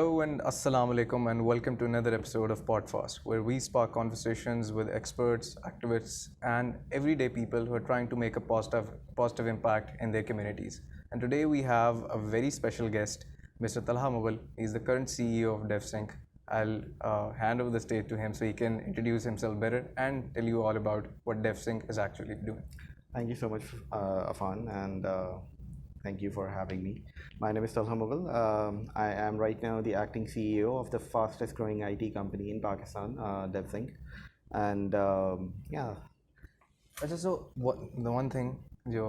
Hello and assalamu alaikum and welcome to another episode of PodFast, where we spark conversations with experts, activists, and everyday people who are trying to make a positive impact in their communities. And today we have a very special guest, Mr. Talha Mughal. He's the current CEO of Devsinc. I'll hand over the stage to him so he can introduce himself better and tell you all about what Devsinc is actually doing. Thank you so much, Affan, and thank you for having me. My name is Talha Mughal. I am right now the acting CEO of the fastest growing IT company in Pakistan, Devsinc. And yeah. अच्छा, so the one thing जो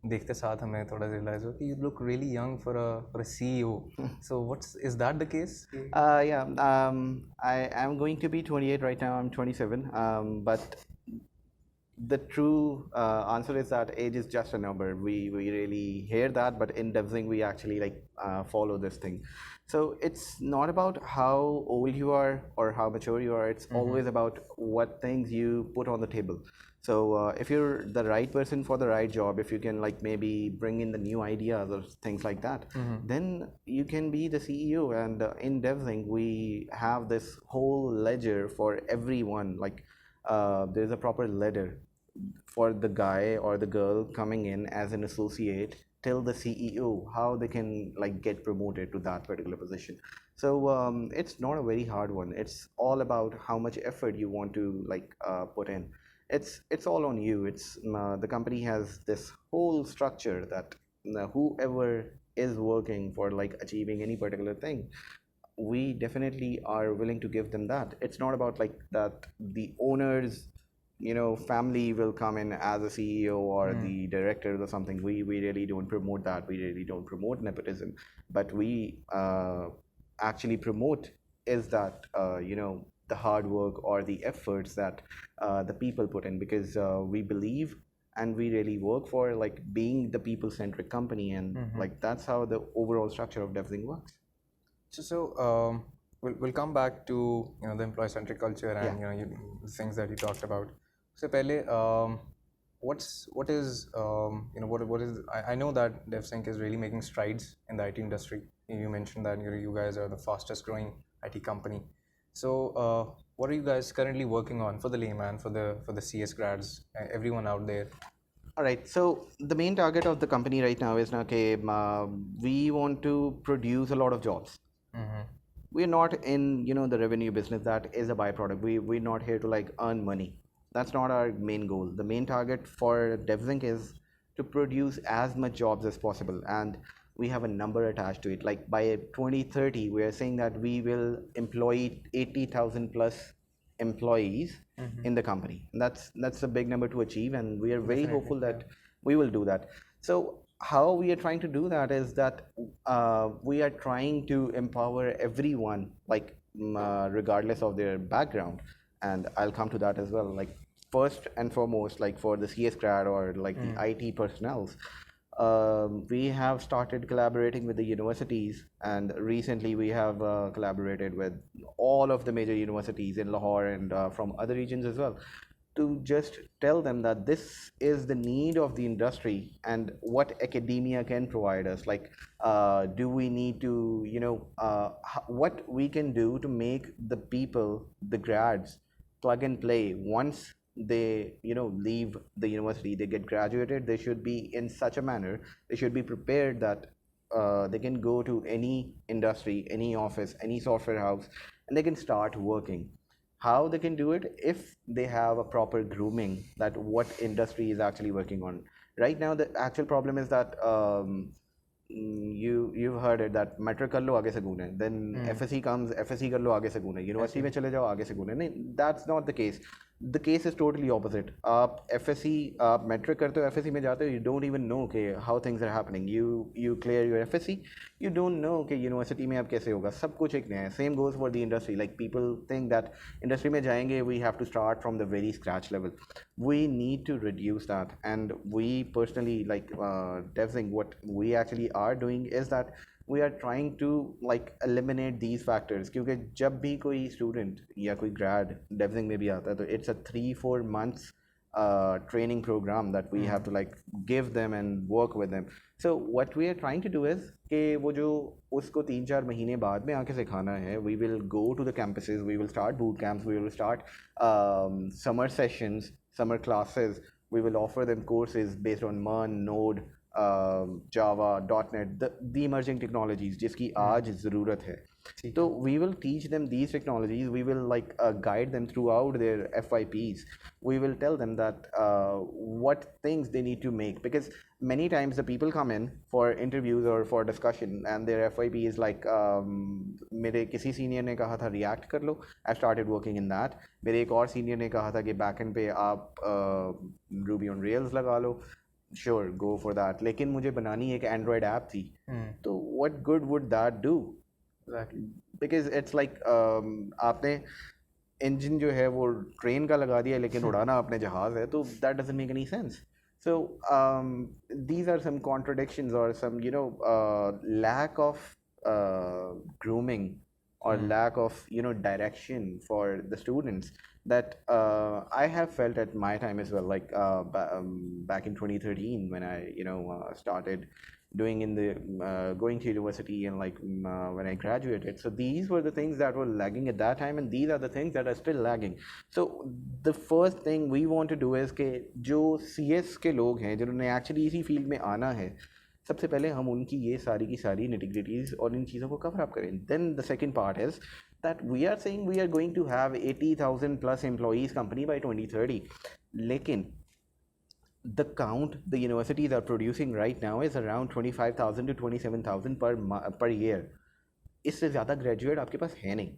देखते साथ हमें थोड़ा realize हो कि you look really young for a CEO. So is that the case? Yeah. I am going to be 28 right now. I'm 27. But the true answer is that age is just a number. We really hear that, but in Devsinc we actually follow this thing. So it's not about how old you are or how mature you are. It's always about what things you put on the table. So if you're the right person for the right job, if you can maybe bring in the new ideas or things like that, then you can be the CEO. And in Devsinc we have this whole ledger for everyone. There's a proper ladder for the guy or the girl coming in as an associate till the CEO, how they can get promoted to that particular position. So it's not a very hard one. It's all about how much effort you want to put in. It's all on you. It's the company has this whole structure that whoever is working for achieving any particular thing, we definitely are willing to give them that. It's not about that the owners family will come in as a CEO or the director or something. We really don't promote that. We really don't promote nepotism. But we actually promote is that the hard work or the efforts that the people put in, because we believe and we really work for being the people-centric company, and that's how the overall structure of Devsinc works. So we'll come back to the employee-centric culture and the things that you talked about. So pehle, what is I know that Devsinc is really making strides in the IT industry. You mentioned that you guys are the fastest growing IT company. So what are you guys currently working on for the layman, for the CS grads, everyone out there? All right. So the main target of the company right now is we want to produce a lot of jobs. We're not in the revenue business. That is a byproduct. We're not here to earn money. That's not our main goal. The main target for Devsinc is to produce as much jobs as possible, and we have a number attached to it. By 2030, we are saying that we will employ 80,000 plus employees in the company. And that's a big number to achieve, and we are very hopeful that we will do that. So how we are trying to do that is that we are trying to empower everyone, regardless of their background. And I'll come to that as well. First and foremost, for the CS grad or the IT personnel, we have started collaborating with the universities, and recently we have collaborated with all of the major universities in Lahore and from other regions as well, to just tell them that this is the need of the industry and what academia can provide us. Do we need to, what we can do to make the people, the grads, plug and play. Once they leave the university, they get graduated, they should be in such a manner, they should be prepared that they can go to any industry, any office, any software house, and they can start working. How they can do it? If they have a proper grooming, that what industry is actually working on. Right now the actual problem is that you've heard it that metric कर लो आगे से गूने, then FSC comes, FSC कर लो आगे से गूने, university में चले जाओ आगे से गूने. नहीं, that's not the case. The case is totally opposite. आप FSC आप metric करते हो, FSC में जाते हो, you don't even know how things are happening. You clear your FSC, you don't know university में अब कैसे होगा. सब कुछ एक नया है. Same goes for the industry. People think that industry में जाएंगे, we have to start from the very scratch level. We need to reduce that, and we personally Devsinc, what we actually are doing is that we are trying to eliminate these factors. क्योंकि जब भी कोई student या कोई grad Devsinc में भी आता है, तो it's a 3-4 months training program that we have to like give them and work with them. So what we are trying to do is कि वो जो उसको 3-4 महीने बाद में आके सिखाना है, we will go to the campuses, we will start boot camps, we will start summer sessions, summer classes, we will offer them courses based on MERN, Node, Java, .NET, the emerging technologies जिसकी आज ज़रूरत है. So we will teach them these technologies. We will like guide them throughout their FYPs. We will tell them that what things they need to make, because many times the people come in for interviews or for discussion and their FYP is like मेरे किसी senior ने कहा था React कर लो. I started working in that. मेरे एक और senior ने कहा था कि backend पे आप Ruby on Rails लगा लो. Sure, go for that. लेकिन मुझे बनानी एक Android app थी. तो what good would that do? Exactly. Because it's like आपने engine जो है वो train का लगा दिया लेकिन उड़ाना अपने जहाज है, तो that doesn't make any sense. So these are some contradictions or some lack of grooming or lack of direction for the students that I have felt at my time as well, like back in 2013 when I started doing in the going to university and like when I graduated. So these were the things that were lagging at that time, and these are the things that are still lagging. So the first thing we want to do is कि जो CS के लोग हैं जिन्होंने actually इसी field में आना है, सबसे पहले हम उनकी ये सारी की सारी nitty-gritties और इन चीज़ों को cover up करें. Then the second part is that we are saying we are going to have 80,000 plus employees company by 2030. लेकिन the count the universities are producing right now is around 25,000 to 27,000 per year. इससे ज़्यादा graduate आपके पास है नहीं.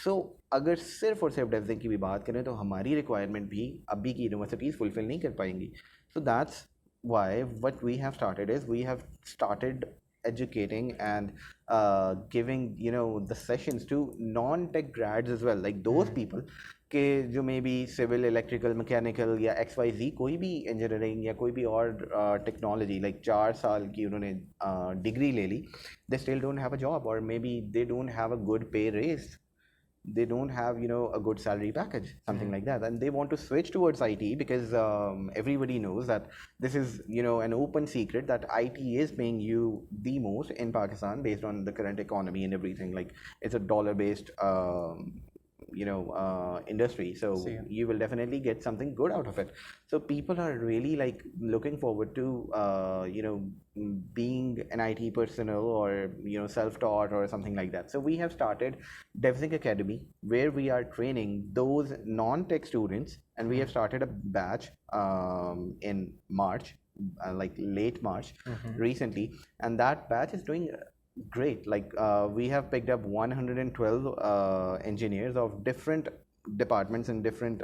So अगर सिर्फ और सिर्फ Devsinc की भी बात करें तो हमारी requirement भी अभी की universities fulfill नहीं कर पाएंगी. So that's why what we have started is we have started educating and giving the sessions to non-tech grads as well, like those people के जो maybe civil, electrical, mechanical या XYZ कोई भी engineering या कोई भी और technology like 4 साल की उन्होंने डिग्री ले ली, they still don't have a job और may be they don't have a good pay raise, they don't have a good salary package, something like that, and they want to switch towards IT because everybody knows that this is an open secret that IT is paying you the most in Pakistan based on the current economy and everything. Like it's a dollar based industry, so you will definitely get something good out of it. So people are really like looking forward to being an IT personnel or self-taught or something like that. So we have started Devsinc Academy where we are training those non-tech students, and we have started a batch in March, like late March recently, and that batch is doing great. Like we have picked up 112 engineers of different departments and different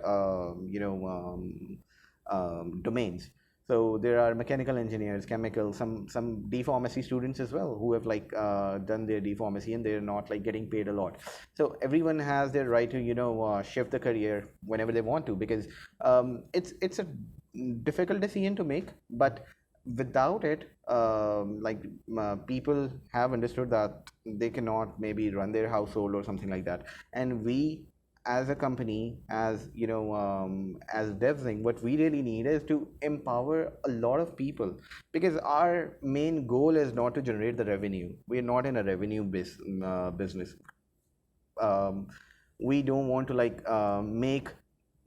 domains. So there are mechanical engineers, chemical, some D-pharmacy students as well who have like done their D-pharmacy and they're not like getting paid a lot. So everyone has their right to shift the career whenever they want to, because it's a difficult decision to make, but without it, people have understood that they cannot maybe run their household or something like that. And we, as a company, as as Devsinc, what we really need is to empower a lot of people, because our main goal is not to generate the revenue. We are not in a revenue business. We don't want to like make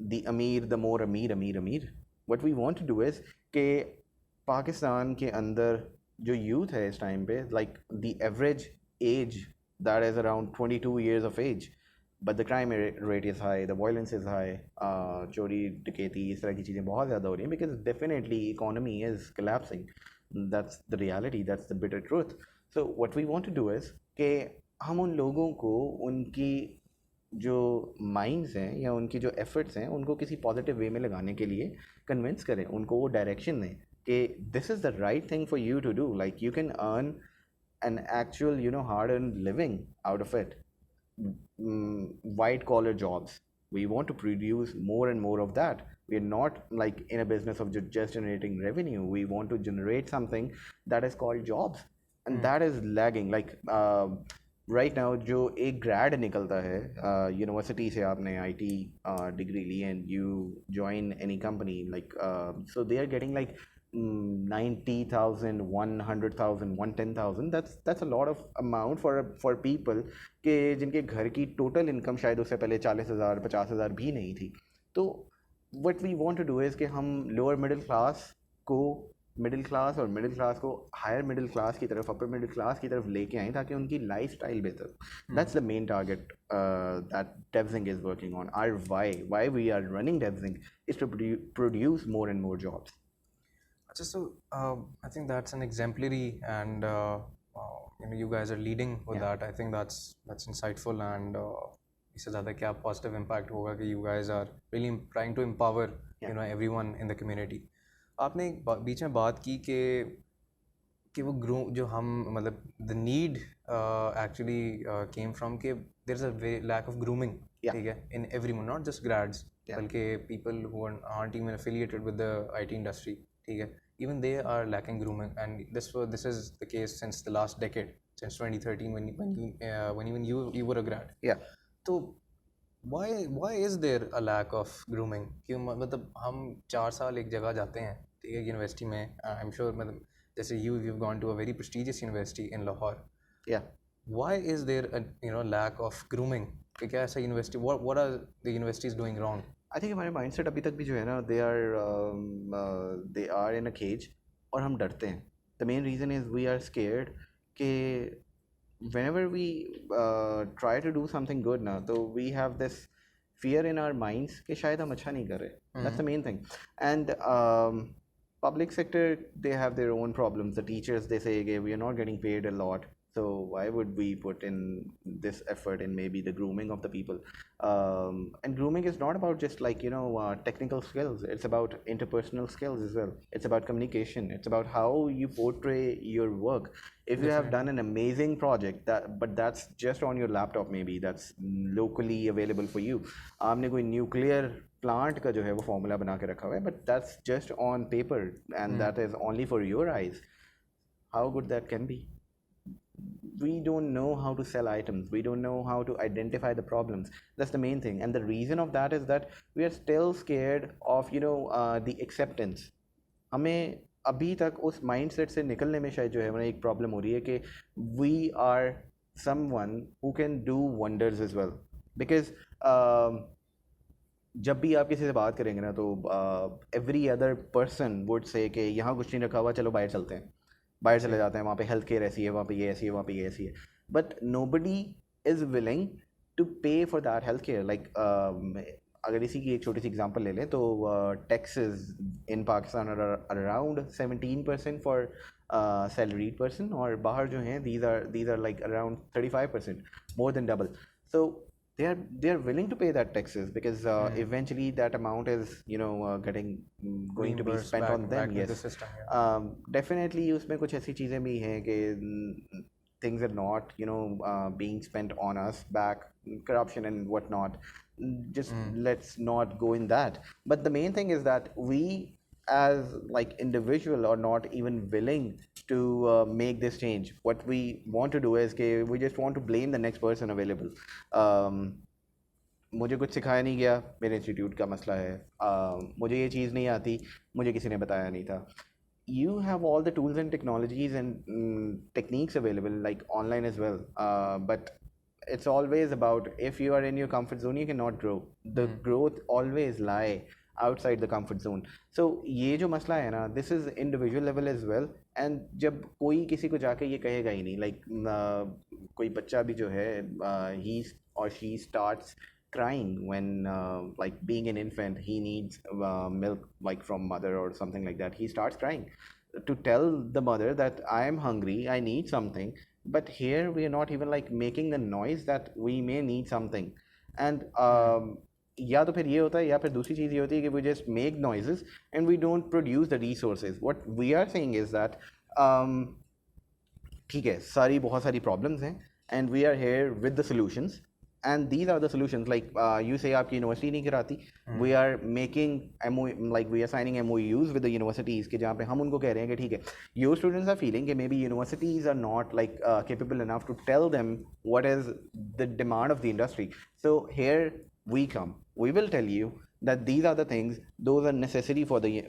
the Amir the more Amir. What we want to do is कि पाकिस्तान के अंदर जो youth है इस time पे, like the average age that is around 22 years of age, but the crime rate is high, the violence is high, चोरी डकैती इस तरह की चीज़ें बहुत ज़्यादा हो रही हैं, because definitely economy is collapsing. That's the reality, that's the bitter truth. So what we want to do is कि हम उन लोगों को उनकी जो माइंड्स हैं या उनकी जो एफर्ट्स हैं उनको किसी पॉजिटिव वे में लगाने के लिए कन्विंस करें, उनको वो डायरेक्शन दें कि this is the right thing for you to do. Like you can earn an actual hard-earned living out of it. White collar jobs, we want to produce more and more of that. We are not like in a business of just generating revenue. We want to generate something that is called jobs, and that is lagging. Like right now जो एक grade निकलता है university से, आपने IT degree ली and you join any company like, so they are getting like 90,000, 100,000, 110,000. That's a lot of amount for people के जिनके घर की टोटल इनकम शायद उससे पहले 40,000, 50,000 भी नहीं थी. तो what we want to do is कि हम लोअर मिडिल क्लास को मिडिल क्लास और मिडिल क्लास को हायर मिडिल क्लास की तरफ, अपर मिडिल क्लास की तरफ लेके आएँ ताकि उनकी लाइफ स्टाइल बेहतर. That's the main target that Devsinc is working on. Our why we are running Devsinc is to produce more and more jobs. So I think that's an exemplary, and you guys are leading with that. I think that's insightful, and इससे ज़्यादा क्या positive impact होगा कि you guys are really trying to empower everyone in the community. आपने बीच में बात की कि वो ग्रूम जो हम मतलब the need actually came from कि there's a lack of grooming, ठीक है, in everyone, not just grads, बल्कि people who aren't even affiliated with the IT industry, ठीक है, even they are lacking grooming, and this is the case since the last decade, since 2013 when even you were a grad. Yeah. तो why is there a lack of grooming? क्यों मतलब हम 4 साल एक जगह जाते हैं, ठीक है, यूनिवर्सिटी में, आई एम श्योर, मतलब जैसे you've gone to a very prestigious university in Lahore. Yeah. Why is there a lack of grooming? कि क्या ऐसा university, what are the universities doing wrong? I think हमारे माइंडसेट अभी तक भी जो है ना, they are in a cage और हम डरते हैं. The main reason is we are scared कि whenever we try to do something good ना, तो we have this fear in our minds कि शायद हम अच्छा नहीं कर रहे. That's the main thing. And public sector, they have their own problems. The teachers, they say, okay, we are not getting paid a lot, so why would we put in this effort in maybe the grooming of the people? And grooming is not about just like technical skills. It's about interpersonal skills as well. It's about communication. It's about how you portray your work. If you have done an amazing project but that's just on your laptop, maybe that's locally available for you. आपने कोई nuclear plant का जो है वो formula बना के रखा हुआ है, but that's just on paper and that is only for your eyes. How good that can be? We don't know how to sell items. We don't know how to identify the problems. That's the main thing. And the reason of that is that we are still scared of the acceptance. हमें अभी तक उस mindset से निकलने में शायद जो है हमें एक problem हो रही है कि we are someone who can do wonders as well. Because जब भी आप किसी से बात करेंगे ना, तो every other person would say कि यहाँ कुछ नहीं रखा हुआ, चलो बाहर चलते हैं. बाहर चले जाते हैं, वहाँ पे हेल्थ केयर ऐसी है, वहाँ पे ये ऐसी है, वहाँ पे ये ऐसी है. But nobody is willing to pay for that health care. Like अगर इसी की एक छोटी सी एग्जांपल ले लें तो taxes in Pakistan around 17% for salaried person, और बाहर जो हैं these are like around 35%, more than double. So they are willing to pay that taxes because eventually that amount is going to be spent on them. Yes, the system, definitely उसमें कुछ ऐसी चीज़ें भी हैं कि things are not being spent on us back, corruption and whatnot. Just let's not go in that. But the main thing is that we as like individual are not even willing to make this change. What we want to do is we just want to blame the next person available. मुझे कुछ सिखाया नहीं गया, मेरे institute का मसला है. मुझे ये चीज़ नहीं आती, मुझे किसी ने बताया नहीं था. You have all the tools and technologies and techniques available, like online as well. But it's always about, if you are in your comfort zone, you cannot grow. The growth always lie outside the comfort zone. So ये जो मसला है ना, this is individual level as well. And जब कोई किसी को जाके ये कहेगा ही नहीं, like कोई बच्चा भी जो है he or she starts crying when like being an infant, he needs milk like from mother or something like that. He starts crying to tell the mother that I am hungry, I need something. But here we are not even like making the noise that we may need something. And या तो फिर ये होता है, या फिर दूसरी चीज़ ये होती है कि we just make noises and we don't produce the resources. What we are saying is that ठीक है, बहुत सारी problems हैं and we are here with the solutions. and these are the solutions. Like you say आपकी university नहीं कराती, we are making we are signing MOUs with the universities कि जहाँ पे हम उनको कह रहे हैं कि ठीक है, your students are feeling कि maybe universities are not like capable enough to tell them what is the demand of the industry. So here we come, we will tell you that these are the things, those are necessary for the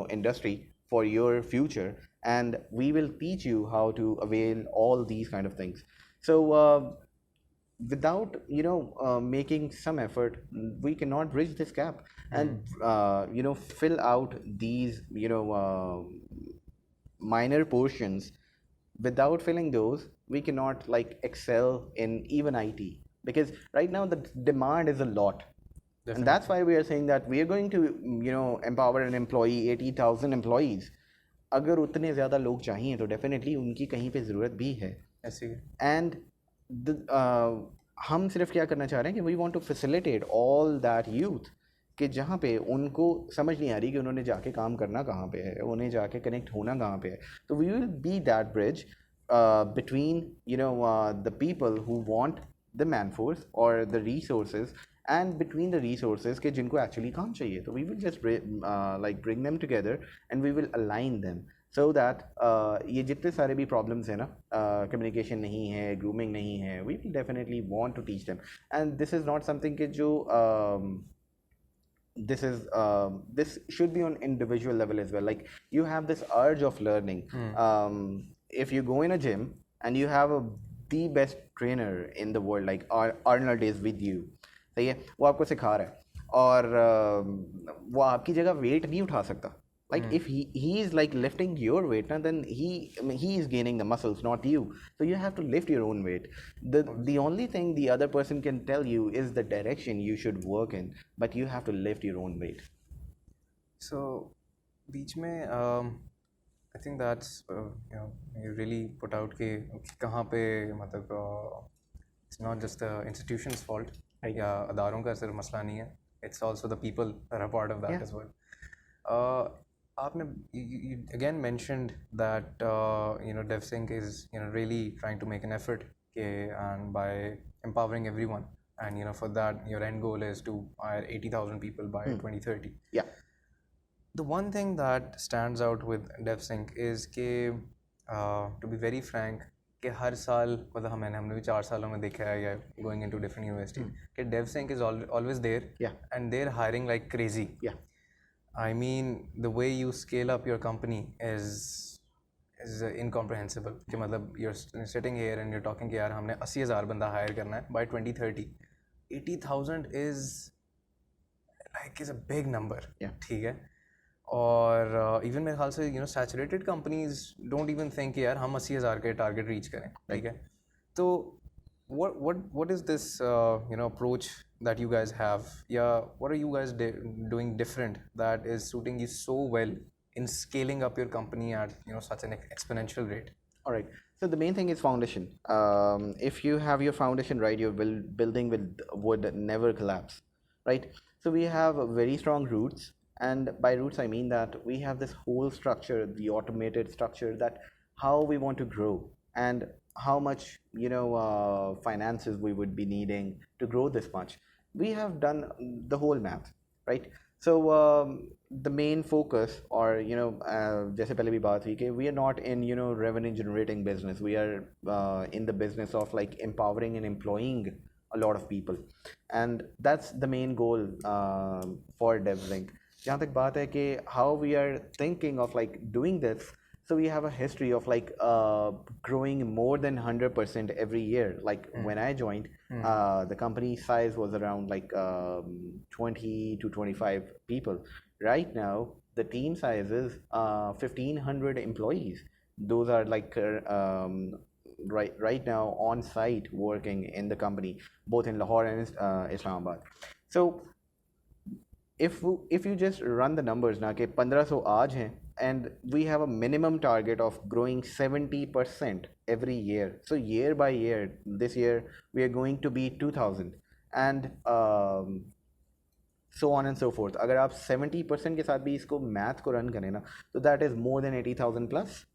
industry for your future, and we will teach you how to avail all these kind of things. So without making some effort, we cannot bridge this gap and fill out these minor portions. Without filling those, we cannot like excel in even IT, because right now the demand is a lot. Definitely. And that's why we are saying that we are going to empower an employee, 80,000 employees. अगर उतने ज़्यादा लोग चाहिए तो definitely उनकी कहीं पे ज़रूरत भी है ऐसे. एंड हम सिर्फ क्या करना चाह रहे हैं कि we want to facilitate all that youth कि जहाँ पे उनको समझ नहीं आ रही कि उन्होंने जाके काम करना कहाँ पे है, उन्हें जाके कनेक्ट होना कहाँ पे है. तो we will be that bridge between the people who want the man force or the resources, and between the resources के जिनको actually काम चाहिए. तो we will just bring them together and we will align them so that ये जितने सारे भी problems हैं ना, communication नहीं है, grooming नहीं है, we will definitely want to teach them. And this is not something कि जो this should be on individual level as well. Like you have this urge of learning. If you go in a gym and you have the best trainer in the world, like Arnold is with you, सही है, वो आपको सिखा रहा है और वो आपकी जगह वेट नहीं उठा सकता. Like if he is like lifting your weight, then he is gaining the muscles, not you. So you have to lift your own weight. The only thing the other person can tell you is the direction you should work in, but you have to lift your own weight. So बीच में I think that's you really put out कि कहाँ पे मतलब it's not just the institution's fault या अदारों का सिर्फ मसला नहीं है, it's also the people that are part of that as well. आपने you again mentioned that Devsinc is really trying to make an effort and by empowering everyone, and for that your end goal is to hire 80,000 people by 2030. Yeah. The one thing that stands out with Devsinc is कि to be very frank कि हर साल मतलब हमने भी 4 सालों में देखा है या going into different universities कि Devsinc is always there, and they're hiring like crazy. Yeah. I mean the way you scale up your company is incomprehensible. कि मतलब you're sitting here and you're talking कि यार हमने 80,000 बंदा hire करना है by 2030. 80,000 is a big number. Yeah. ठीक है. और इवन मेरे ख्याल से saturated companies don't even think यार हम 80,000 के टारगेट रीच करें. ठीक है. तो what is this approach that you guys have, what are you guys doing different that is suiting you so well in scaling up your company at such an exponential rate? All right, so the main thing is foundation. If you have your foundation right, your building would never collapse, right? So we have very strong roots. And by roots, I mean that we have this whole structure, the automated structure, that how we want to grow and how much, finances we would be needing to grow this much. We have done the whole math, right? So the main focus, or, जैसे पहले भी बात हुई कि we are not in, revenue generating business. We are in the business of like empowering and employing a lot of people. And that's the main goal for Devsinc. जहाँ तक बात है कि how we are thinking of like doing this, so we have a history of like growing more than 100% every year. Like when I joined, the company size was around like 20 to 25 people. Right now, the team size is 1,500 employees. Those are like right now on site working in the company, both in Lahore and Islamabad. So if you just run the numbers ना कि 1,500 आज हैं, and we have a minimum target of growing 70% every year. So year by year, this year we are going to be 2,000, and so on and so forth. अगर आप 70% के साथ भी इसको math को run करें ना, तो that is more than 80,000 plus.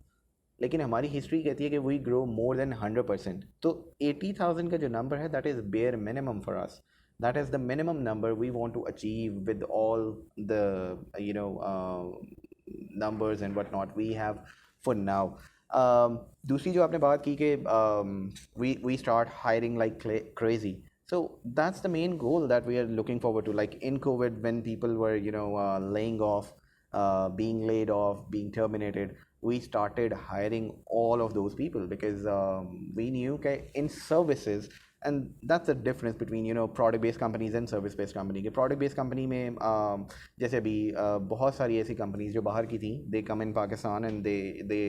लेकिन हमारी हिस्ट्री कहती है कि वी ग्रो मोर देन 100%. तो 80,000 का जो नंबर है, that is bare minimum for us. That is the minimum number we want to achieve with all the numbers and whatnot we have for now. दूसरी जो आपने बात की कि we start hiring like crazy. So that's the main goal that we are looking forward to. Like in COVID, when people were laying off, being laid off, being terminated, we started hiring all of those people because we knew that in services, and that's the difference between product based companies and service based company. के product based company में जैसे अभी बहुत सारी ऐसी companies जो बाहर की थी, they come in Pakistan and they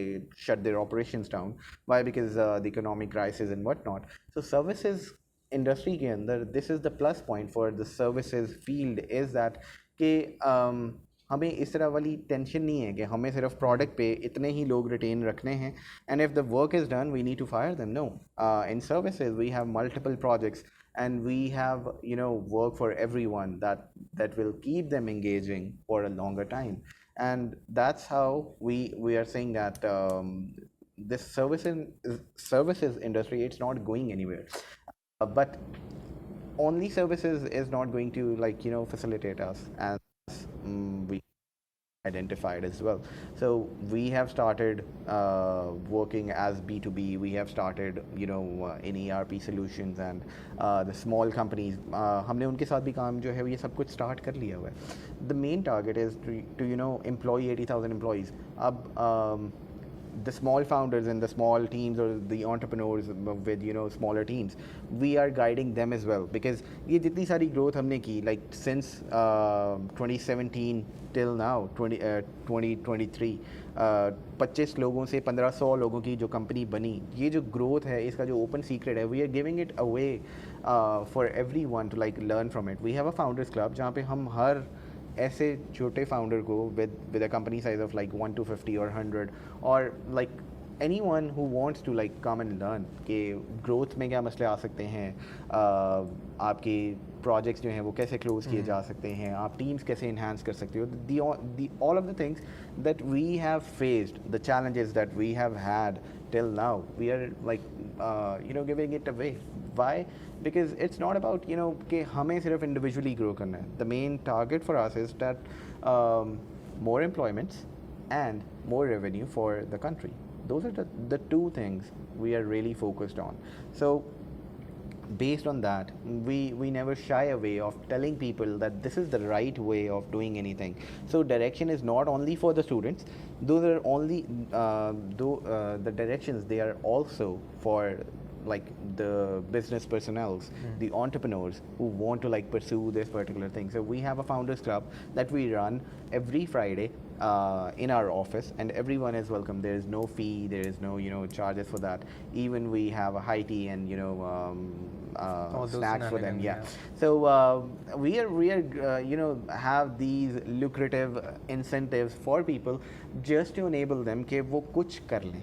shut their operations down. Why? Because the economic crisis and whatnot. So services industry के अंदर, this is the plus point for the services field is that कि हमें इस तरह वाली tension नहीं है कि हमें सिर्फ प्रोडक्ट पे इतने ही लोग रिटेन रखने हैं, and if the work is done we need to fire them. No, in services we have multiple projects and we have work for everyone that will keep them engaging for a longer time. And that's how we are saying that this services industry, it's not going anywhere. But only services is not going to facilitate us, as we identified as well. So we have started working as B2B. We have started in ERP solutions and the small companies. हमने उनके साथ भी काम जो है ये सब कुछ start कर लिया हुआ है. The main target is to employ 80,000 employees. अब the small founders and the small teams or the entrepreneurs with smaller teams, we are guiding them as well, because ये जितनी सारी growth हमने की like since 2017 till now 2023, 25 लोगों से 1500 लोगों की जो कंपनी बनी, ये जो ग्रोथ है इसका जो ओपन सीक्रेट है, we are giving it away for everyone to like learn from it. We have a founders club जहाँ पे हम हर ऐसे छोटे फाउंडर को with a company size of like 1 to 50 or 100 or like anyone who wants to like come and learn कि growth में क्या मसले आ सकते हैं, आपके प्रोजेक्ट्स जो हैं वो कैसे क्लोज किए जा सकते हैं, आप टीम्स कैसे इन्हांस कर सकते हो, all of the things that we have faced, the challenges that we have had till now, we are like giving it away. Why? Because it's not about कि हमें सिर्फ individually grow करना है. The main target for us is that more employments and more revenue for the country. Those are the two things we are really focused on. So based on that, we never shy away of telling people that this is the right way of doing anything. So direction is not only for the students. Those are only the directions, they are also for like the business personnels, the entrepreneurs who want to like pursue this particular thing. So we have a founders club that we run every Friday in our office, and everyone is welcome. There is no fee, there is no charges for that. Even we have a high tea and snacks for them. Yeah. So we are have these lucrative incentives for people just to enable them कि वो कुछ कर लें.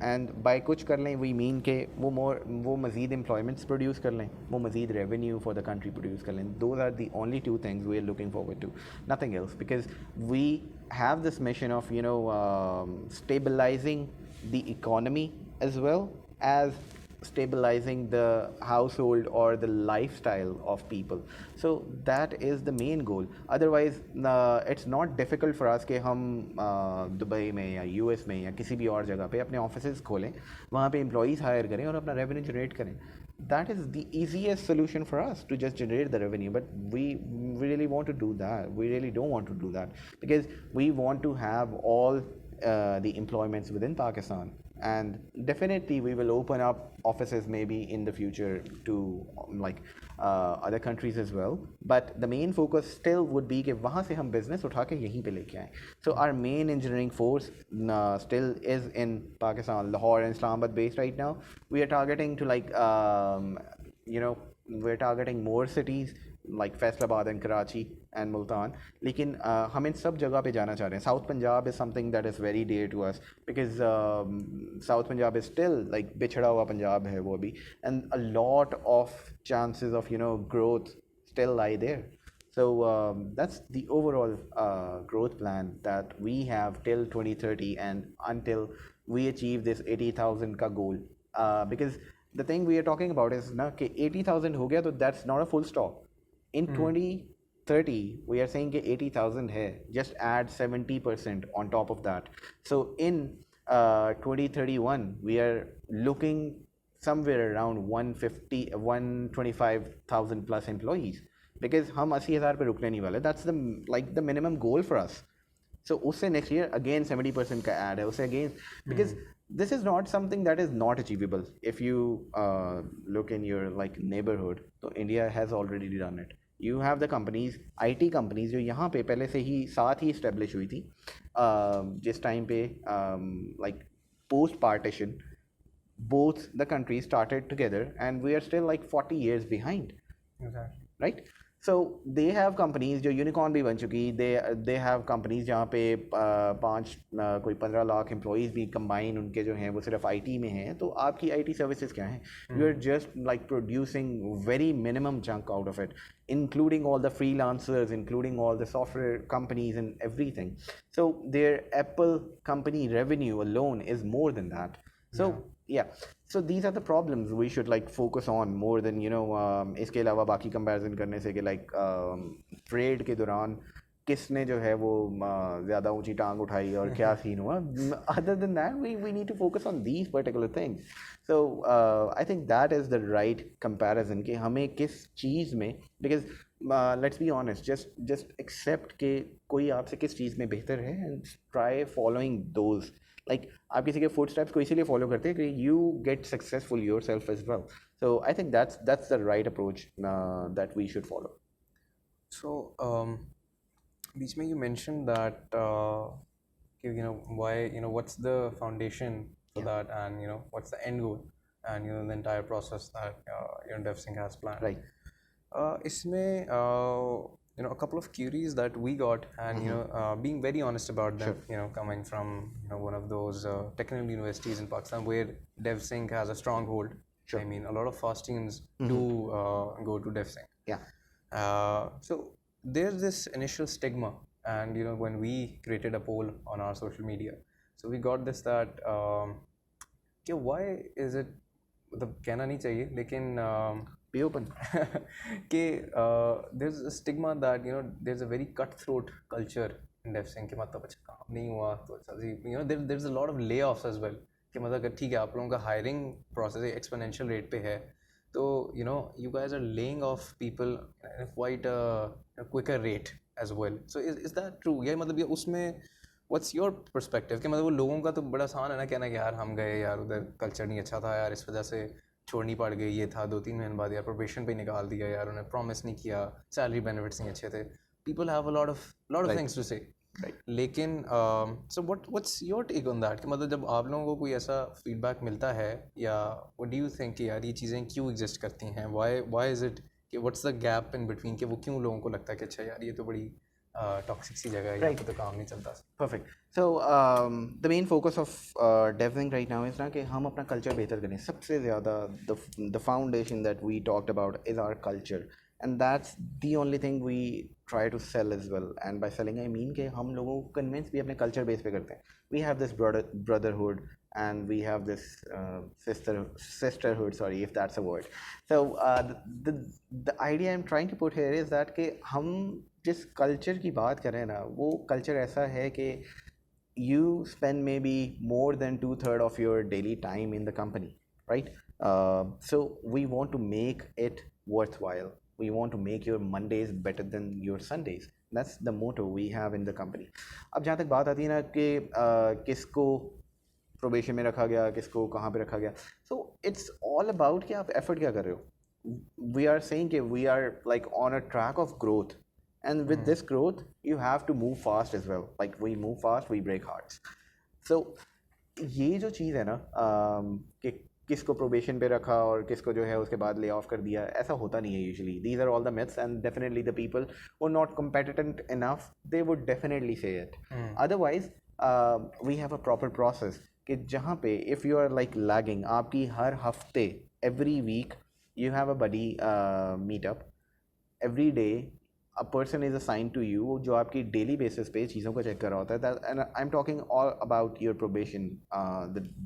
And by कुछ कर लें we mean कि वो मज़ीद employments produce कर लें, वो मज़ीद revenue for the country produce कर लें. Those are the only two things we are looking forward to, nothing else, because we have this mission of stabilizing the economy as well as stabilizing the household or the lifestyle of people. So that is the main goal. Otherwise it's not difficult for us कि हम Dubai में या US में या किसी भी और जगह पे अपने ऑफिसेज खोलें, वहाँ पे एम्प्लॉयज़ हायर करें और अपना रेवेन्यू जनरेट करें. That is the easiest solution for us, to just generate the revenue. But we really want to do that. We really don't want to do that, because we want to have all the employments within Pakistan. And definitely we will open up offices maybe in the future to other countries as well. But the main focus still would be कि वहाँ से हम business उठा के यहीं पे लेके आएं. So our main engineering force still is in Pakistan, Lahore and Islamabad based right now. We are targeting to we're targeting more cities like Faisalabad and Karachi and Multan. लेकिन हम इन सब जगह पे जाना चाह रहे हैं. South Punjab is something that is very dear to us, because South Punjab is still like बिछड़ा हुआ पंजाब है वो भी, and a lot of chances of growth still lie there. So that's the overall growth plan that we have till 2030 and until we achieve this 80,000 ka goal. Because the thing we are talking about is na कि 80,000 हो गया, तो that's not a full stop. In 2030 we are saying कि 80,000 है, just add 70% on top of that. So in 2031 we are looking somewhere around 125,000 plus employees, because हम 80,000 पे रुकने नहीं वाले. That's the minimum goal for us. So usse next year again 70% ka add hai usse again, because this is not something that is not achievable. If you look in your like neighborhood, so India has already done it. You have the companies, IT companies, जो यहाँ पे पहले से ही साथ ही establish हुई थी, जिस time पे like post partition both the countries started together, and we are still like 40 years behind. Exactly. Right? So they have companies जो यूनिकॉर्न भी बन चुकी, they have companies जहाँ पे कोई 15 लाख एम्प्लॉइज़ भी कंबाइन उनके जो हैं वो सिर्फ IT में हैं. तो आपकी IT सर्विसेज क्या हैं? You are just like producing very minimum chunk out of it, including all the freelancers, including all the software companies and everything. So their Apple company revenue alone is more than that. So yeah, so these are the problems we should like focus on more than इसके अलावा बाकी comparison करने से कि like trade के दौरान किसने जो है वो ज़्यादा ऊंची टांग उठाई और क्या सीन हुआ. Other than that, we need to focus on these particular things. So I think that is the right comparison कि हमें किस चीज़ में, because let's be honest, just accept कि कोई आपसे किस चीज़ में बेहतर है and try following those. Like आप किसी के footsteps को इसीलिए follow करते हैं कि you get successful yourself as well. So I think that's the right approach that we should follow. So बीच में you mentioned that why what's the foundation for that, and what's the end goal, and the entire process that Devsinc has planned. Right. इसमें a couple of queries that we got, and being very honest about them. Sure. Coming from one of those technical universities in Pakistan where Devsinc has a stronghold. Sure. I mean, a lot of fast teams do go to Devsinc. Yeah. So there's this initial stigma, and when we created a poll on our social media, so we got this that why is it, मतलब कहना नहीं चाहिए लेकिन be open. There's a stigma that there's a very cutthroat culture in Devsinc कि मतलब अच्छा काम नहीं हुआ तो अच्छा जी there's a lot of layoffs as well कि मतलब अगर ठीक है आप लोगों का hiring process exponential rate पे है तो you guys are laying off people at quite a quicker rate as well. So is that true? या मतलब ये उसमें what's your perspective कि मतलब वो लोगों का तो बड़ा आसान है ना कहना कि यार हम गए यार उधर कल्चर नहीं अच्छा था यार इस वजह से छोड़नी पड़ गई, ये था 2-3 महीने बाद यार प्रोबेशन पे निकाल दिया यार, उन्हें प्रॉमिस नहीं किया, सैलरी बेनिफिट्स नहीं अच्छे थे. People have a lot of things to say. लेकिन so what's your take on that कि मतलब जब आप लोगों को कोई ऐसा फीडबैक मिलता है या व्हाट डू यू थिंक कि यार ये चीज़ें क्यों एग्जिस्ट करती हैं, व्हाई इज़ इट कि what's the gap in between कि वो क्यों लोगों को लगता है कि अच्छा यार ये तो बड़ी टॉक्सिक सी जगह है, यहाँ पे तो काम नहीं चलता. Perfect. So the main focus of Devsinc right now is ना कि हम अपना कल्चर बेहतर करें. सबसे ज़्यादा the foundation that we talked about is our culture, and that's the only thing we try to sell as well. And by selling I mean कि हम लोगों को convince भी अपने culture base पे करते हैं. We have this brotherhood and we have this sisterhood, sorry if that's a word. So the idea I'm trying to put here is that कि हम जिस कल्चर की बात करें ना वो कल्चर ऐसा है कि you spend maybe more than 2/3 of your daily time in the company, right? So we want to make it worthwhile. We want to make your Mondays better than your Sundays. That's the motto we have in the company. अब जहाँ तक बात आती है ना कि किसको probation में रखा गया, किसको कहाँ पे रखा गया, so it's all about कि आप एफर्ट क्या कर रहे हो. We are saying कि we are like on a track of growth. And with this growth, you have to move fast as well. Like we move fast, we break hearts. So ये जो चीज़ है ना कि किसको प्रोबेशन पे रखा और किसको जो है उसके बाद ले ऑफ कर दिया, ऐसा होता नहीं है usually. These are all the myths, and definitely the people who are not competent enough, they would definitely say it. Otherwise, we have a proper process कि जहाँ पे if you are like lagging, आपकी हर हफ्ते every week you have a buddy meetup. Every day a person is assigned to you जो आपकी daily basis पे चीज़ों को check कर रहा होता है, that, and I'm talking all about your probation,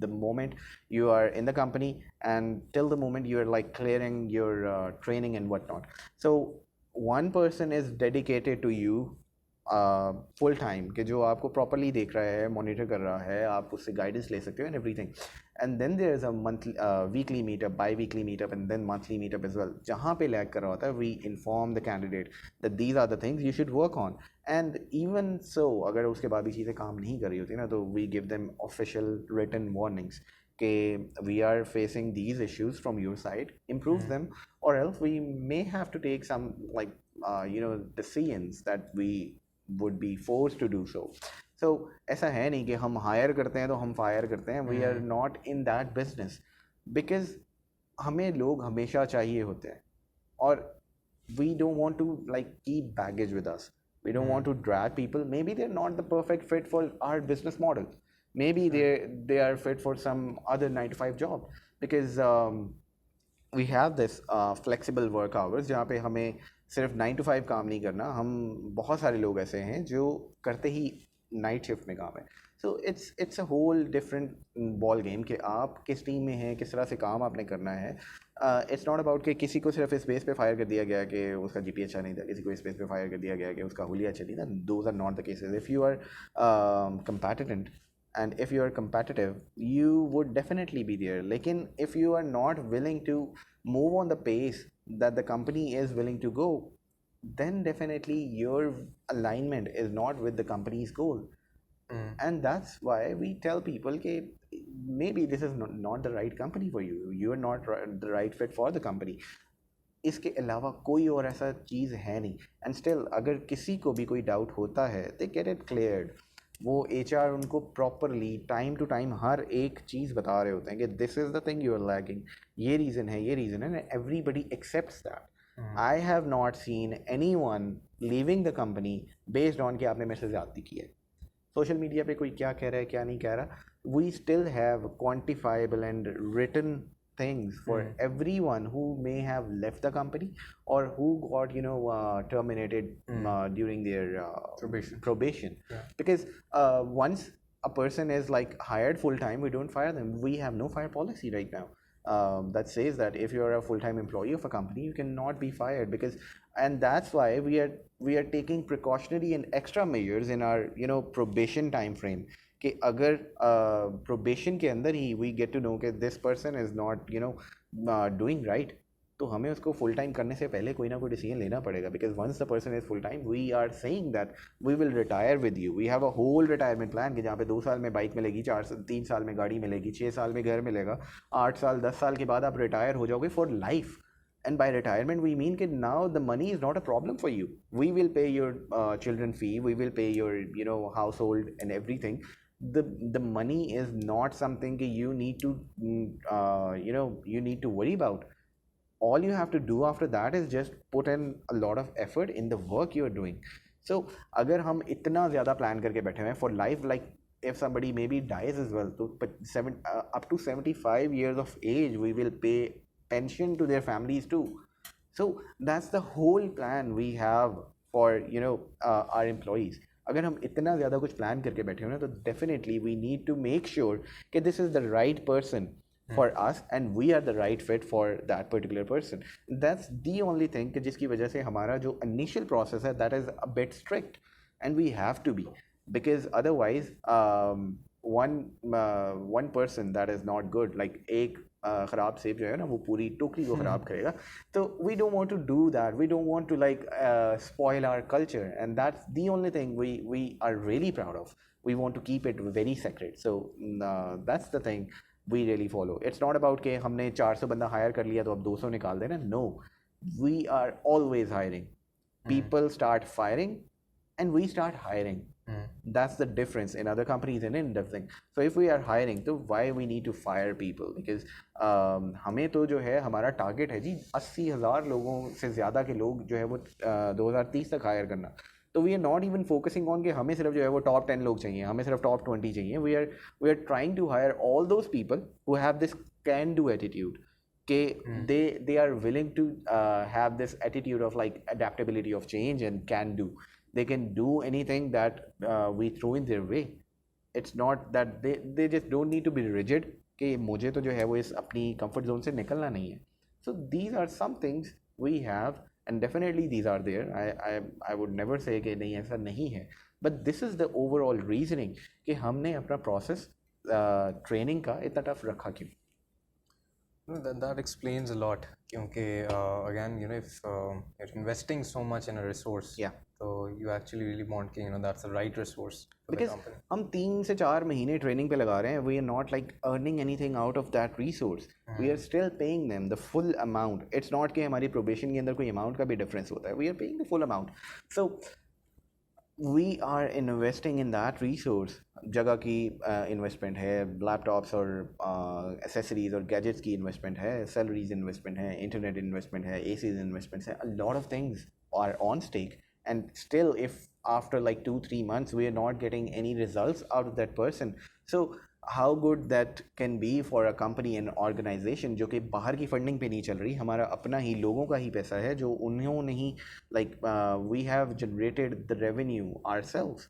the moment you are in the company and till the moment you are like clearing your training and whatnot. So one person is dedicated to you full time कि जो आपको properly देख रहा है, monitor कर रहा है, आप उससे गाइडेंस ले सकते हो and everything. And then there is a monthly weekly meetup, biweekly meetup and then monthly meetup as well, जहाँ पे लैग कर रहा होता है we inform the candidate that these are the things you should work on. And even so अगर उसके बाद भी चीज़ें काम नहीं कर रही होती ना, तो we give them official written warnings कि we are facing these issues from your side, improve them, or else we may have to take some like decisions that we would be forced to do so. So ऐसा है नहीं कि हम hire करते हैं तो हम fire करते हैं. We are not in that business because हमें लोग हमेशा चाहिए होते हैं और we don't want to like keep baggage with us. We don't want to drag people. Maybe they're not the perfect fit for our business model.Maybe they are fit for some other 9 to 5 job because we have this flexible work hours जहाँ पे हमें सिर्फ 9 to 5 काम नहीं करना. हम बहुत सारे लोग ऐसे हैं जो करते ही नाइट शिफ्ट में काम है. So it's a whole different ball game कि आप किस टीम में हैं, किस तरह से काम आपने करना है. इट्स नॉट अबाउट कि किसी को सिर्फ इस बेस पे फायर कर दिया गया कि उसका जीपी अच्छा नहीं था, किसी को इस बेस पे फायर कर दिया गया कि उसका हुलिया अच्छा नहीं था. Those are not the cases. If you are competitive and if you are competitive you would definitely be there. Lekin if you are not willing to move on the pace that the company is willing to go, then definitely your alignment is not with the company's goal. And that's why we tell people that maybe this is not the right company for you. You are not the right fit for the company. इसके अलावा कोई और ऐसा चीज़ है नहीं. And still अगर किसी को भी कोई डाउट होता है दे गेट इट क्लियर्ड. वो HR उनको प्रॉपरली टाइम टू टाइम हर एक चीज़ बता रहे होते हैं कि this is the thing you are lacking, ये रीज़न है, ये रीज़न है. Everybody accepts that. I have not seen anyone leaving the company based on कि आपने मेरे से ज़्यादती की है. सोशल मीडिया पे कोई क्या कह रहा है क्या नहीं कह रहा, we still have quantifiable and written things for everyone who may have left the company or who got terminated during their probation. Because once a person is like hired full time, we don't fire them. We have no fire policy right now that says that if you're a full-time employee of a company you cannot be fired. Because and that's why we are taking precautionary and extra measures in our probation time frame कि अगर probation के अंदर ही we get to know कि this person is not doing right, तो हमें उसको full time करने से पहले कोई ना कोई डिसीजन लेना पड़ेगा. Because once the person is full time we are saying that we will retire with you. We have a whole retirement plan कि जहाँ पे 2 साल में बाइक मिलेगी, 3 साल में गाड़ी मिलेगी, 6 साल में घर मिलेगा, 8 साल 10 साल के बाद आप रिटायर हो जाओगे for life. And by retirement, we mean that now the money is not a problem for you. We will pay your children fee. We will pay your household and everything. The money is not something that you need to you need to worry about. All you have to do after that is just put in a lot of effort in the work you are doing. So अगर हम इतना ज़्यादा plan करके बैठे हुए हैं for life, like if somebody maybe dies as well, तो up to 75 years of age we will pay pension to their families too. So that's the whole plan we have for our employees. अगर हम इतना ज़्यादा कुछ plan करके बैठे हो ना, तो definitely we need to make sure कि this is the right person for us and we are the right fit for that particular person. That's the only thing कि जिसकी वजह से हमारा जो initial process है that is a bit strict and we have to be, because otherwise one person that is not good, like एक ख़राब सेब जो है ना वो पूरी टोकरी को ख़राब करेगा. तो we don't want to do that. We don't want to like spoil our culture, and that's the only thing we are really proud of. We want to keep it very sacred. So that's the thing we really follow. It's not about कि हमने 400 बंदा higher कर लिया तो अब 200 निकाल देना. No, we are always hiring. People start firing and we start hiring. That's the difference in other companies and in Devsinc. So if we are hiring, तो why we need to fire people? Because हमें तो जो है हमारा target है जी 80,000 लोगों से ज़्यादा के लोग जो है वो 2030 तक हायर करना. तो we are not even focusing on कि हमें सिर्फ जो है वो टॉप 10 लोग चाहिए, हमें सिर्फ टॉप 20 चाहिए. We are trying to hire all those people who have this can do attitude. they are willing to have this attitude of like adaptability of change and can do. They can do anything that we throw in their way. It's not that they just don't need to be rigid कि मुझे तो जो है वो इस अपनी comfort zone से निकलना नहीं है. So these are some things we have, and definitely these are there. I would never say कि नहीं ऐसा नहीं है, but this is the overall reasoning कि हमने अपना process training का इतना tough रखा क्यों. No, that explains a lot. क्योंकि again, if you're investing so much in a resource, so you actually really want कि that's the right resource for because the company. हम 3 से 4 महीने ट्रेनिंग पे लगा रहे हैं. We are not like earning anything out of that resource. We are still paying them the full amount. It's not कि हमारी probation के अंदर कोई amount का भी difference होता है. We are paying the full amount. So we are investing in that resource. जगह की इन्वेस्टमेंट है, लैपटॉप्स और एसेसरीज और गैजेट्स की इन्वेस्टमेंट है, सैलरीज इन्वेस्टमेंट है, इंटरनेट इन्वेस्टमेंट है, एसीज इन्वेस्टमेंट है. A lot of things are on stake, and still if after like 2-3 months we are not getting any results out of that person, so how good that can be for a company and organization जो कि बाहर की funding पे नहीं चल रही, हमारा अपना ही लोगों का ही पैसा है जो उन्होंने ही like we have generated the revenue ourselves.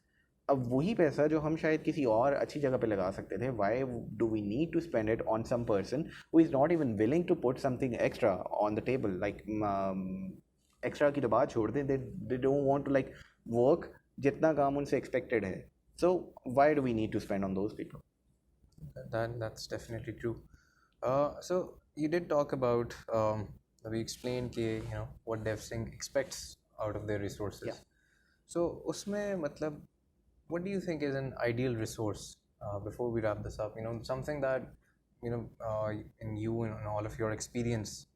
अब वही पैसा जो हम शायद किसी और अच्छी जगह पे लगा सकते थे, why do we need to spend it on some person who is not even willing to put something extra on the table? Like extra की तो बात छोड़ दें, they don't want to like work जितना काम उनसे expected है. So why do we need to spend on those people? That's definitely true. So you did talk about we explained कि what Devsinc expects out of their resources. Yeah. So उसमें मतलब what do you think is an ideal resource before we wrap this up? Something that in you and all of your experience,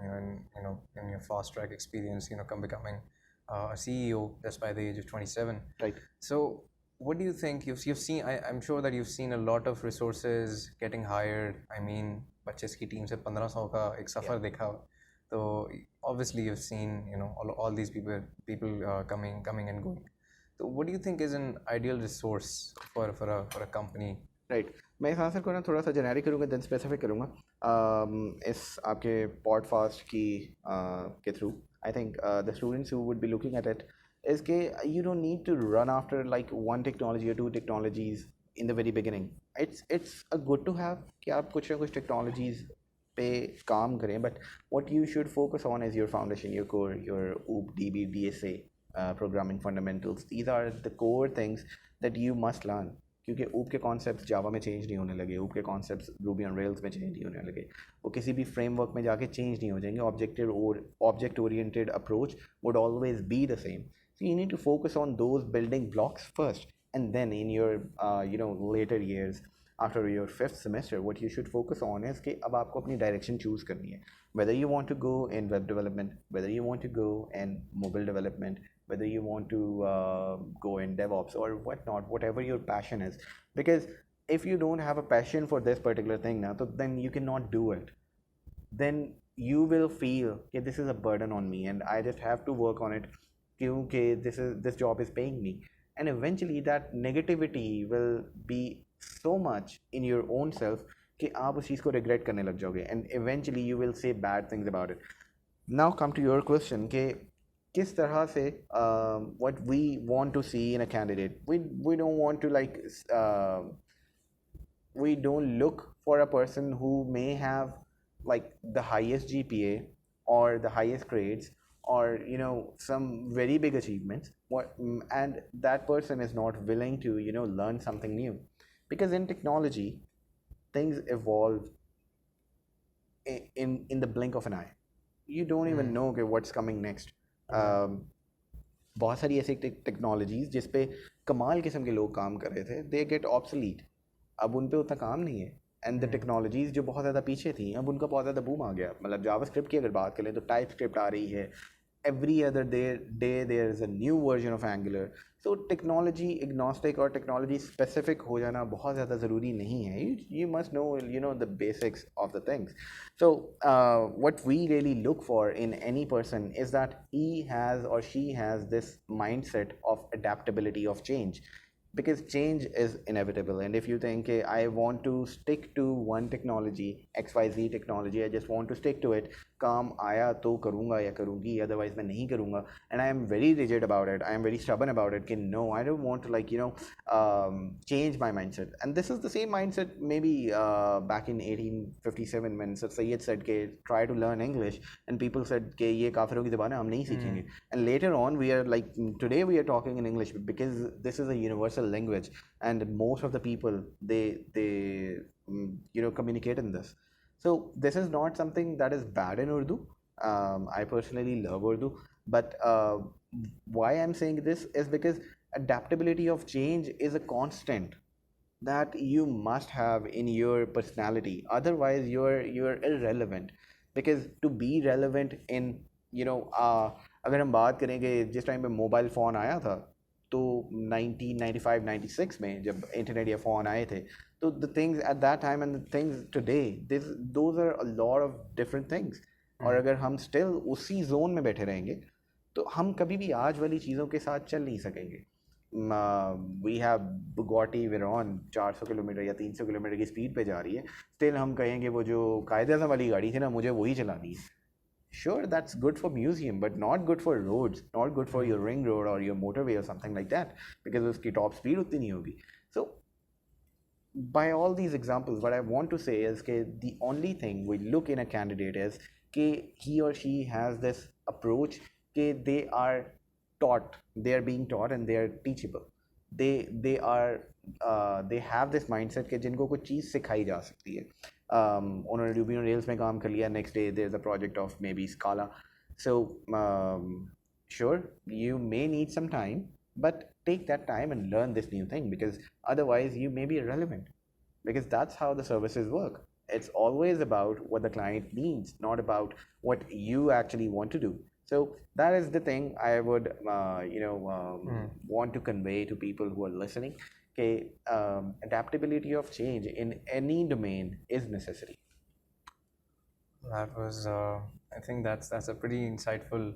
in your fast track experience, becoming a CEO just by the age of 27. Right. So what do you think you've seen? I'm sure that you've seen a lot of resources getting hired. I mean, 25 की team से 1500 का एक सफर देखा. So obviously you've seen all these people coming and going. So what do you think is an ideal resource for a company? Right. मैं इस answer को ना थोड़ा सा जेनेरिक करूँगा, देन स्पेसिफिक करूँगा इस आपके पॉडफास्ट की के through. I think the students who would be looking at it is कि you don't need to run after like one technology or 2 technologies in the very beginning. It's a good to have कि आप कुछ ना कुछ technologies पे काम करें, but what you should focus on is your foundation, your core, your OOP, DB, DSA, programming fundamentals. These are the core things that you must learn. क्योंकि OOP के कॉन्सेप्ट्स जावा में चेंज नहीं होने लगे, OOP के कॉन्सेप्ट्स रूबी ऑन रेल्स में change नहीं होने लगे, वो किसी भी फ्रेमवर्क में जाके चेंज नहीं हो जाएंगे. Object oriented approach would always be the same. So you need to focus on those building blocks first, and then in your later years, after your 5th semester, what you should focus on is कि अब आपको अपनी direction choose करनी है. Whether you want to go in web development, whether you want to go in mobile development, whether you want to go in DevOps or whatnot, whatever your passion is. Because if you don't have a passion for this particular thing now, then you cannot do it. Then you will feel that this is a burden on me and I just have to work on it because this job is paying me. And eventually that negativity will be so much in your own self कि आप उस चीज़ को regret करने लग जाओगे, and eventually you will say bad things about it. Now come to your question कि किस तरह से what we want to see in a candidate. We don't want to like we don't look for a person who may have like the highest GPA or the highest grades or some very big achievements, and that person is not willing to learn something new. Because in technology things evolve in the blink of an eye. You don't even know what's coming next. बहुत सारी ऐसी technologies जिस पे कमाल किस्म के लोग काम कर रहे थे, दे गेट ऑब्सोलीट. अब उन पे उतना काम नहीं है. एंड द टेक्नोलॉजीज जो बहुत ज़्यादा पीछे थी, अब उनका बहुत ज़्यादा बूम आ गया. मतलब जावास्क्रिप्ट की अगर बात करें तो टाइपस्क्रिप्ट आ रही है. Every other day there is a new version of Angular. So technology agnostic और technology specific हो जाना बहुत ज़्यादा ज़रूरी नहीं है. You must know the basics of the things. So what we really look for in any person is that he has or she has this mindset of adaptability of change. because change is inevitable. And if you think, "Hey, I want to stick to one technology, XYZ technology, I just want to stick to it, काम आया तो करूँगा या करूँगी, otherwise मैं नहीं करूँगा," and I am very rigid about it, I am very stubborn about it, कि no, I don't want to change my mindset. And this is the same mindset maybe back in 1857 when Sir Sayyid said कि try to learn English, and people said कि ये काफिरों की ज़बान है, हम नहीं सीखेंगे. And later on we are like, today we are talking in English because this is a universal language, and most of the people they communicate in this. So this is not something that is bad in Urdu. I personally love Urdu, but why I'm saying this is because adaptability of change is a constant that you must have in your personality. Otherwise, you're irrelevant. Because to be relevant in अगर हम बात करेंगे जिस time पे mobile phone आया था तो 1995 96 में जब इंटरनेट या फ़ोन आए थे, तो the things at that time and the things today, those are a lot of different things. और अगर हम still उसी जोन में बैठे रहेंगे तो हम कभी भी आज वाली चीज़ों के साथ चल नहीं सकेंगे. We have Bugatti Veyron 400 kilometre या 300 किलोमीटर की स्पीड पे जा रही है, स्टिल हम कहेंगे वो जो कायदे-आज़म वाली गाड़ी थी ना, मुझे वही चलानी है. Sure, that's good for museum, but not good for roads, not good for your ring road or your motorway or something like that, because उसकी top speed उतनी नहीं होगी. So by all these examples, what I want to say is that the only thing we look in a candidate is that he or she has this approach that they are taught, they are being taught, and they are teachable. They have this mindset कि जिनको कुछ चीज़ सिखाई जा सकती है. उन्होंने Ruby on Rails में काम कर लिया, next day there's a project of maybe Scala. So sure, you may need some time, but take that time and learn this new thing, because otherwise you may be irrelevant, because that's how the services work. It's always about what the client needs, not about what you actually want to do. So that is the thing I would want to convey to people who are listening. Okay, adaptability of change in any domain is necessary. That was, I think that's a pretty insightful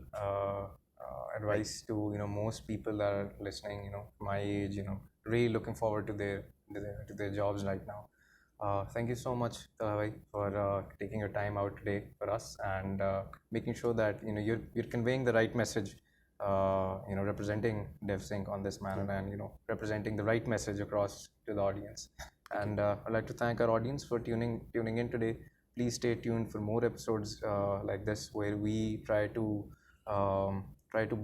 advice to most people that are listening. My age, really looking forward to their jobs right now. Thank you so much, Talha, for taking your time out today for us and making sure that you're conveying the right message. Representing Devsinc on this manner and representing the right message across to the audience. And I'd like to thank our audience for tuning in today. Please stay tuned for more episodes like this, where we try to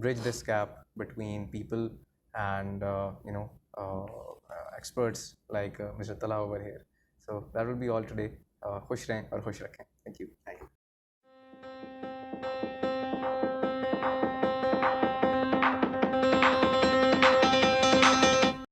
bridge this gap between people and experts like Mr. Talha over here. So that will be all today. खुश रहें और खुश रखें.